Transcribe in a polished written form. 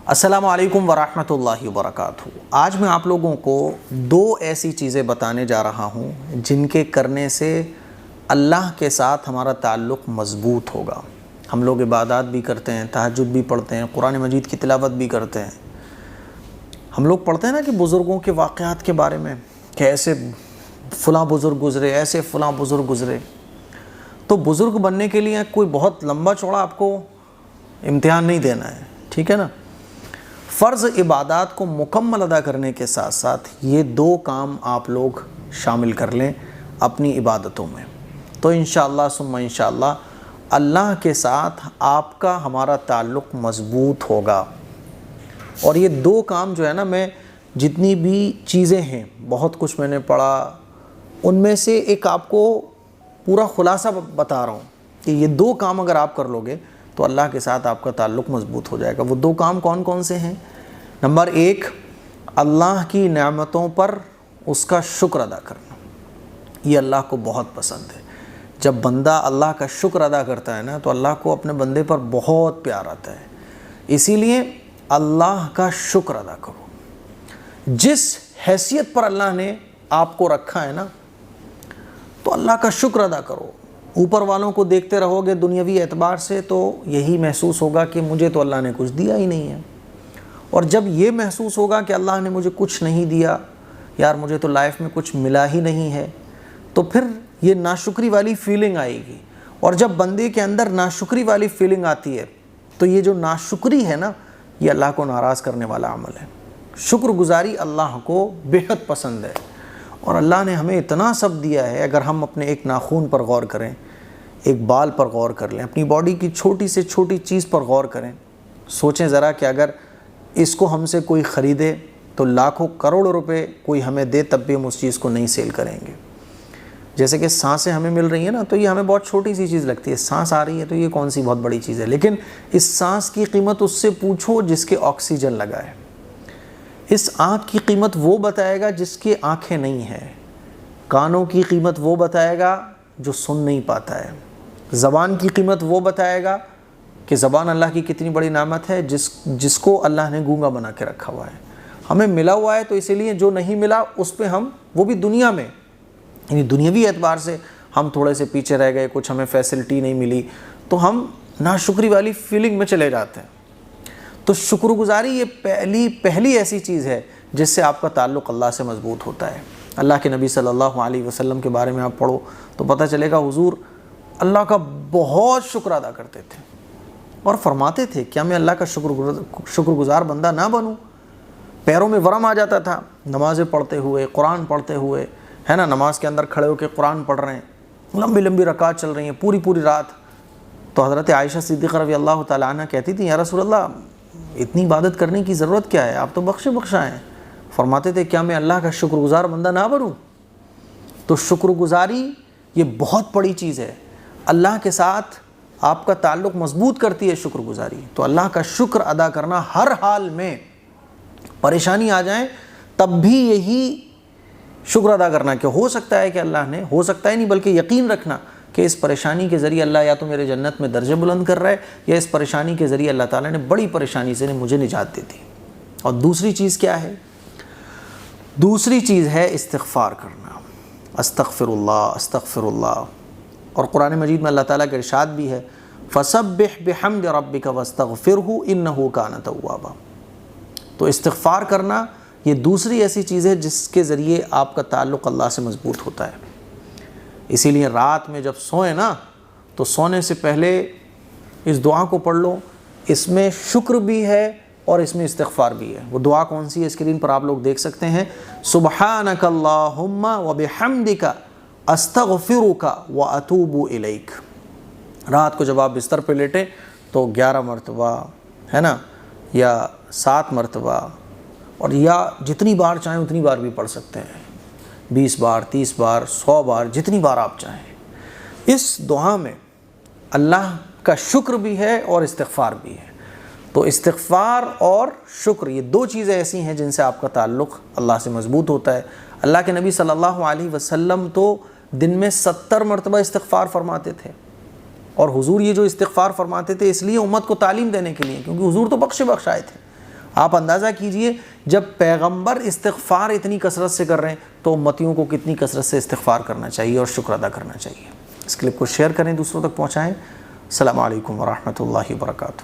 السلام علیکم ورحمۃ اللہ وبرکاتہ۔ آج میں آپ لوگوں کو دو ایسی چیزیں بتانے جا رہا ہوں جن کے کرنے سے اللہ کے ساتھ ہمارا تعلق مضبوط ہوگا۔ ہم لوگ عبادات بھی کرتے ہیں، تہجد بھی پڑھتے ہیں، قرآن مجید کی تلاوت بھی کرتے ہیں۔ ہم لوگ پڑھتے ہیں نا کہ بزرگوں کے واقعات کے بارے میں کہ ایسے فلاں بزرگ گزرے، ایسے فلاں بزرگ گزرے۔ تو بزرگ بننے کے لیے کوئی بہت لمبا چوڑا آپ کو امتحان نہیں دینا ہے، ٹھیک ہے نا۔ فرض عبادات کو مکمل ادا کرنے کے ساتھ ساتھ یہ دو کام آپ لوگ شامل کر لیں اپنی عبادتوں میں، تو انشاءاللہ ثم انشاءاللہ اللہ کے ساتھ آپ کا ہمارا تعلق مضبوط ہوگا۔ اور یہ دو کام جو ہے نا، میں جتنی بھی چیزیں ہیں، بہت کچھ میں نے پڑھا، ان میں سے ایک آپ کو پورا خلاصہ بتا رہا ہوں کہ یہ دو کام اگر آپ کر لو گے تو اللہ کے ساتھ آپ کا تعلق مضبوط ہو جائے گا۔ وہ دو کام کون کون سے ہیں؟ نمبر ایک، اللہ کی نعمتوں پر اس کا شکر ادا کرنا۔ یہ اللہ کو بہت پسند ہے۔ جب بندہ اللہ کا شکر ادا کرتا ہے نا تو اللہ کو اپنے بندے پر بہت پیار آتا ہے۔ اسی لیے اللہ کا شکر ادا کرو۔ جس حیثیت پر اللہ نے آپ کو رکھا ہے نا، تو اللہ کا شکر ادا کرو۔ اوپر والوں کو دیکھتے رہو گے دنیاوی اعتبار سے تو یہی محسوس ہوگا کہ مجھے تو اللہ نے کچھ دیا ہی نہیں ہے۔ اور جب یہ محسوس ہوگا کہ اللہ نے مجھے کچھ نہیں دیا، یار مجھے تو لائف میں کچھ ملا ہی نہیں ہے، تو پھر یہ ناشکری والی فیلنگ آئے گی۔ اور جب بندے کے اندر ناشکری والی فیلنگ آتی ہے تو یہ جو ناشکری ہے نا، یہ اللہ کو ناراض کرنے والا عمل ہے۔ شکر گزاری اللہ کو بہت پسند ہے۔ اور اللہ نے ہمیں اتنا سب دیا ہے، اگر ہم اپنے ایک ناخن پر غور کریں، ایک بال پر غور کر لیں، اپنی باڈی کی چھوٹی سے چھوٹی چیز پر غور کریں، سوچیں ذرا کہ اگر اس کو ہم سے کوئی خریدے تو لاکھوں کروڑوں روپے کوئی ہمیں دے تب بھی ہم اس چیز کو نہیں سیل کریں گے۔ جیسے کہ سانسیں ہمیں مل رہی ہیں نا، تو یہ ہمیں بہت چھوٹی سی چیز لگتی ہے، سانس آ رہی ہے تو یہ کون سی بہت بڑی چیز ہے، لیکن اس سانس کی قیمت اس سے پوچھو جس کے آکسیجن لگا ہے۔ اس آنکھ کی قیمت وہ بتائے گا جس کی آنکھیں نہیں ہیں۔ کانوں کی قیمت وہ بتائے گا جو سن نہیں پاتا ہے۔ زبان کی قیمت وہ بتائے گا کہ زبان اللہ کی کتنی بڑی نعمت ہے، جس کو اللہ نے گونگا بنا کے رکھا ہوا ہے۔ ہمیں ملا ہوا ہے تو اسی لیے جو نہیں ملا اس پہ ہم، وہ بھی دنیا میں، یعنی دنیاوی اعتبار سے ہم تھوڑے سے پیچھے رہ گئے، کچھ ہمیں فیسلٹی نہیں ملی تو ہم ناشکری والی فیلنگ میں چلے جاتے ہیں۔ تو شکر گزاری یہ پہلی ایسی چیز ہے جس سے آپ کا تعلق اللہ سے مضبوط ہوتا ہے۔ اللہ کے نبی صلی اللہ علیہ وسلم کے بارے میں آپ پڑھو تو پتہ چلے گا حضور اللہ کا بہت شکر ادا کرتے تھے اور فرماتے تھے کیا میں اللہ کا شکر گزار بندہ نہ بنوں؟ پیروں میں ورم آ جاتا تھا نمازیں پڑھتے ہوئے، قرآن پڑھتے ہوئے، ہے نا، نماز کے اندر کھڑے ہو کے قرآن پڑھ رہے ہیں، لمبی لمبی رکعات چل رہی ہیں پوری پوری رات۔ تو حضرت عائشہ صدیقہ رضی اللہ تعالیٰ عنہ کہتی تھی یا رسول اللہ اتنی عبادت کرنے کی ضرورت کیا ہے، آپ تو بخشا ہیں۔ فرماتے تھے کیا میں اللہ کا شکر گزار بندہ نہ بنوں؟ تو شکر گزاری یہ بہت بڑی چیز ہے، اللہ کے ساتھ آپ کا تعلق مضبوط کرتی ہے شکر گزاری۔ تو اللہ کا شکر ادا کرنا ہر حال میں، پریشانی آ جائیں تب بھی یہی شکر ادا کرنا کہ ہو سکتا ہے کہ اللہ نے، ہو سکتا ہے نہیں بلکہ یقین رکھنا کہ اس پریشانی کے ذریعے اللہ یا تو میرے جنت میں درجے بلند کر رہا ہے، یا اس پریشانی کے ذریعے اللہ تعالیٰ نے بڑی پریشانی سے مجھے نجات دے دی۔ اور دوسری چیز کیا ہے؟ دوسری چیز ہے استغفار کرنا، استغفر اللہ استغفر اللہ۔ اور قرآن مجید میں اللہ تعالیٰ کا ارشاد بھی ہے فَسَبِّحْ بِحَمْدِ رَبِّكَ وَاسْتَغْفِرْهُ إِنَّهُ كَانَ تَوَّابًا۔ تو استغفار کرنا یہ دوسری ایسی چیز ہے جس کے ذریعے آپ کا تعلق اللہ سے مضبوط ہوتا ہے۔ اسی لیے رات میں جب سوئیں نا تو سونے سے پہلے اس دعا کو پڑھ لو، اس میں شکر بھی ہے اور اس میں استغفار بھی ہے۔ وہ دعا کون سی ہے اسکرین پر آپ لوگ دیکھ سکتے ہیں، سبحانک اللہم وبحمدک استغفرک واتوب الیک۔ رات کو جب آپ بستر پہ لیٹیں تو 11 مرتبہ، ہے نا، یا 7 مرتبہ، اور یا جتنی بار چاہیں اتنی بار بھی پڑھ سکتے ہیں، 20 بار، 30 بار، 100 بار، جتنی بار آپ چاہیں۔ اس دعا میں اللہ کا شکر بھی ہے اور استغفار بھی ہے۔ تو استغفار اور شکر یہ دو چیزیں ایسی ہیں جن سے آپ کا تعلق اللہ سے مضبوط ہوتا ہے۔ اللہ کے نبی صلی اللہ علیہ وسلم تو دن میں 70 مرتبہ استغفار فرماتے تھے، اور حضور یہ جو استغفار فرماتے تھے اس لیے امت کو تعلیم دینے کے لیے، کیونکہ حضور تو بخش آئے تھے۔ آپ اندازہ کیجئے جب پیغمبر استغفار اتنی کثرت سے کر رہے ہیں تو امتیوں کو کتنی کثرت سے استغفار کرنا چاہیے اور شکر ادا کرنا چاہیے۔ اس کلپ کو شیئر کریں، دوسروں تک پہنچائیں۔ السلام علیکم ورحمۃ اللہ وبرکاتہ۔